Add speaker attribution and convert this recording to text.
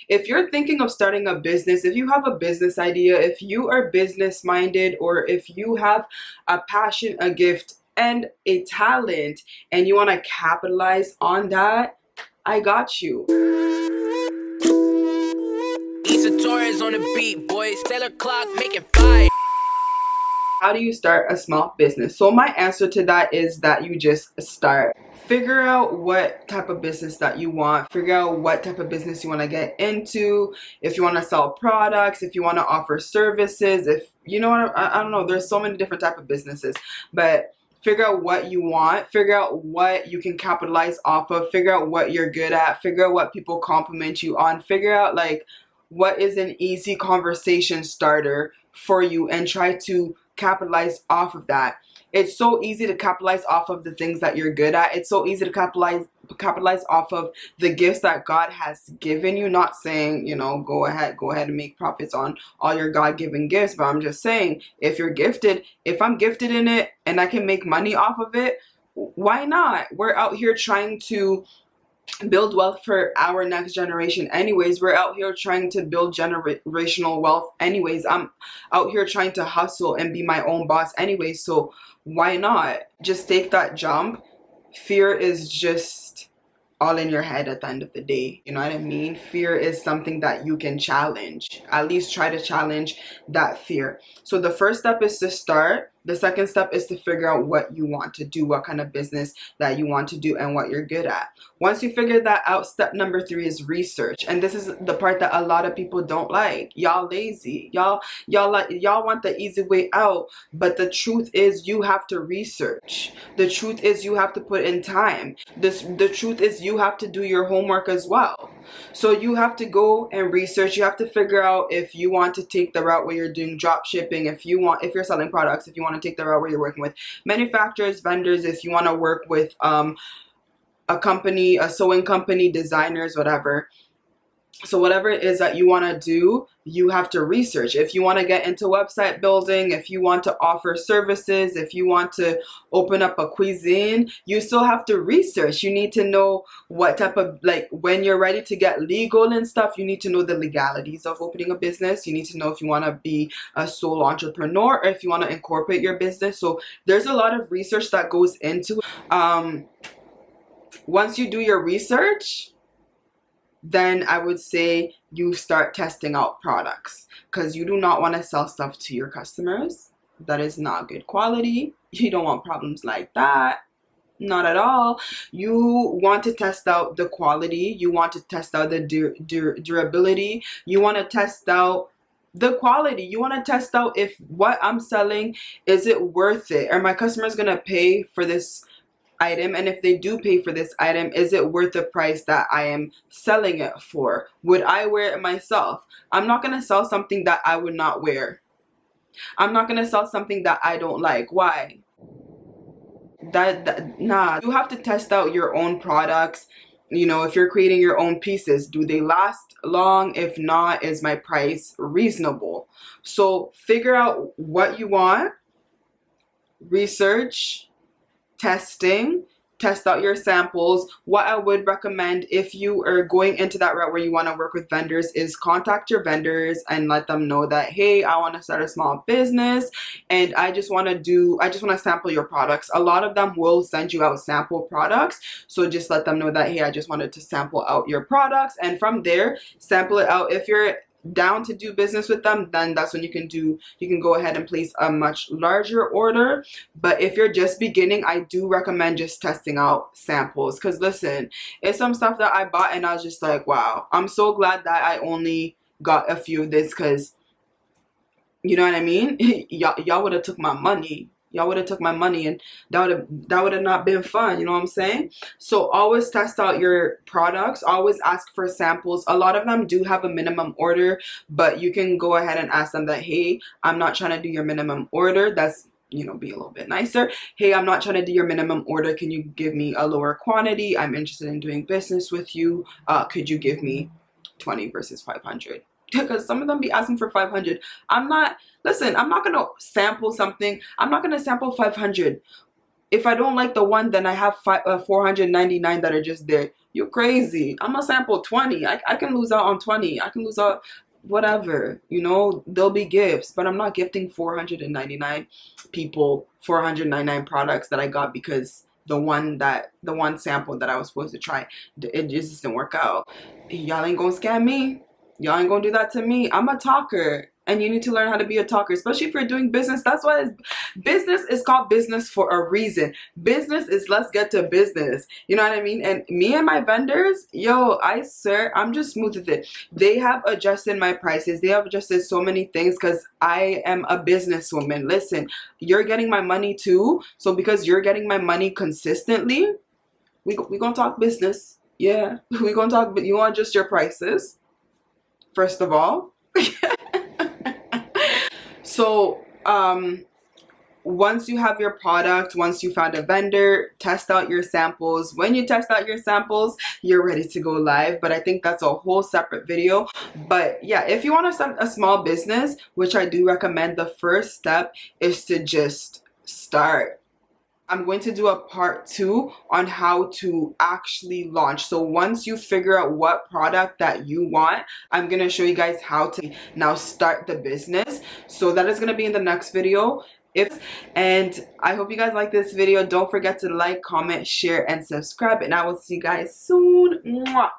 Speaker 1: if you're thinking of starting a business, if you have a business idea, if you are business minded, or if you have a passion, a gift, and a talent, and you want to capitalize on that, I got you. Issa Torres on the beat, boys. Taylor Clock, make it fire. How do you start a small business? So my answer to that is that you just start. Figure out what type of business that you want. Figure out what type of business you want to get into. If you want to sell products, if you want to offer services, if you know what, I don't know, there's so many different type of businesses, but figure out what you want, figure out what you can capitalize off of, figure out what you're good at, figure out what people compliment you on, figure out like what is an easy conversation starter for you, and try to capitalize off of that. It's so easy to capitalize off of the things that you're good at. It's so easy to capitalize off of the gifts that God has given you. Not saying, you know, go ahead and make profits on all your God-given gifts, but I'm just saying, if you're gifted, if I'm gifted in it and I can make money off of it, why not? We're out here trying to build wealth for our next generation anyways. We're out here trying to build generational wealth anyways. I'm out here trying to hustle and be my own boss anyways, so why not just take that jump? Fear is just all in your head at the end of the day, you know what I mean? Fear is something that you can challenge. At least try to challenge that fear. So the first step is to start. The second step is to figure out what you want to do, what kind of business that you want to do, and what you're good at. Once you figure that out, step number 3 is research. And this is the part that a lot of people don't like. Y'all lazy. Y'all want the easy way out. But the truth is, you have to research. The truth is, you have to put in time. The truth is, you have to do your homework as well. So you have to go and research. You have to figure out if you want to take the route where you're doing drop shipping, if you're selling products, if you want to take the route where you're working with manufacturers, vendors, if you want to work with a company, a sewing company, designers, whatever. So whatever it is that you want to do, you have to research. If you want to get into website building, if you want to offer services, if you want to open up a cuisine, you still have to research. You need to know what type of, like, when you're ready to get legal and stuff, you need to know the legalities of opening a business. You need to know if you want to be a sole entrepreneur or if you want to incorporate your business. So there's a lot of research that goes into it. Once you do your research, then I would say you start testing out products, because you do not want to sell stuff to your customers that is not good quality. You don't want problems like that. Not at all. You want to test out the quality. You want to test out the durability. You want to test out the quality. You want to test out if what I'm selling, is it worth it? Are my customers going to pay for this item? And if they do pay for this item, is it worth the price that I am selling it for? Would I wear it myself? I'm not going to sell something that I would not wear. I'm not going to sell something that I don't like. Why? Nah. You have to test out your own products. You know, if you're creating your own pieces, do they last long? If not, is my price reasonable? So figure out what you want, research, testing, test out your samples. What I would recommend if you are going into that route where you want to work with vendors is contact your vendors and let them know that, hey, I want to start a small business and I just want to sample your products. A lot of them will send you out sample products. So just let them know that, hey, I just wanted to sample out your products, and from there, sample it out. If you're down to do business with them, then that's when you can go ahead and place a much larger order. But if you're just beginning, I do recommend just testing out samples, because listen, it's some stuff that I bought and I was just like, wow, I'm so glad that I only got a few of this, because you know what I mean. Y'all would have took my money. Y'all would have took my money, and that would have not been fun. You know what I'm saying? So always test out your products. Always ask for samples. A lot of them do have a minimum order, but you can go ahead and ask them that, hey, I'm not trying to do your minimum order. That's, you know, be a little bit nicer. Hey, I'm not trying to do your minimum order. Can you give me a lower quantity? I'm interested in doing business with you. Could you give me 20 versus 500? Because some of them be asking for 500. I'm not going to sample something. I'm not going to sample 500 If I don't like the one, then I have 499 that are just there. You're crazy. I'm gonna sample 20. I can lose out on 20. I can lose out whatever, you know. There'll be gifts, but I'm not gifting 499 people 499 products that I got because the one sample that I was supposed to try, it just didn't work out. Y'all ain't gonna scam me. Y'all ain't gonna do that to me. I'm a talker, and you need to learn how to be a talker, especially if you're doing business. That's why business is called business for a reason. Business is let's get to business. You know what I mean? And me and my vendors, yo, I swear, I'm just smooth with it. They have adjusted my prices. They have adjusted so many things because I am a businesswoman. Listen, you're getting my money too. So because you're getting my money consistently, we gonna talk business. Yeah, we gonna talk, but you want to adjust your prices, first of all. So once you have your product, once you found a vendor, test out your samples. When you test out your samples, you're ready to go live. But I think that's a whole separate video. But yeah, if you want to start a small business, which I do recommend, the first step is to just start. I'm going to do a part 2 on how to actually launch. So once you figure out what product that you want, I'm going to show you guys how to now start the business. So that is going to be in the next video. And I hope you guys like this video. Don't forget to like, comment, share, and subscribe. And I will see you guys soon. Mwah.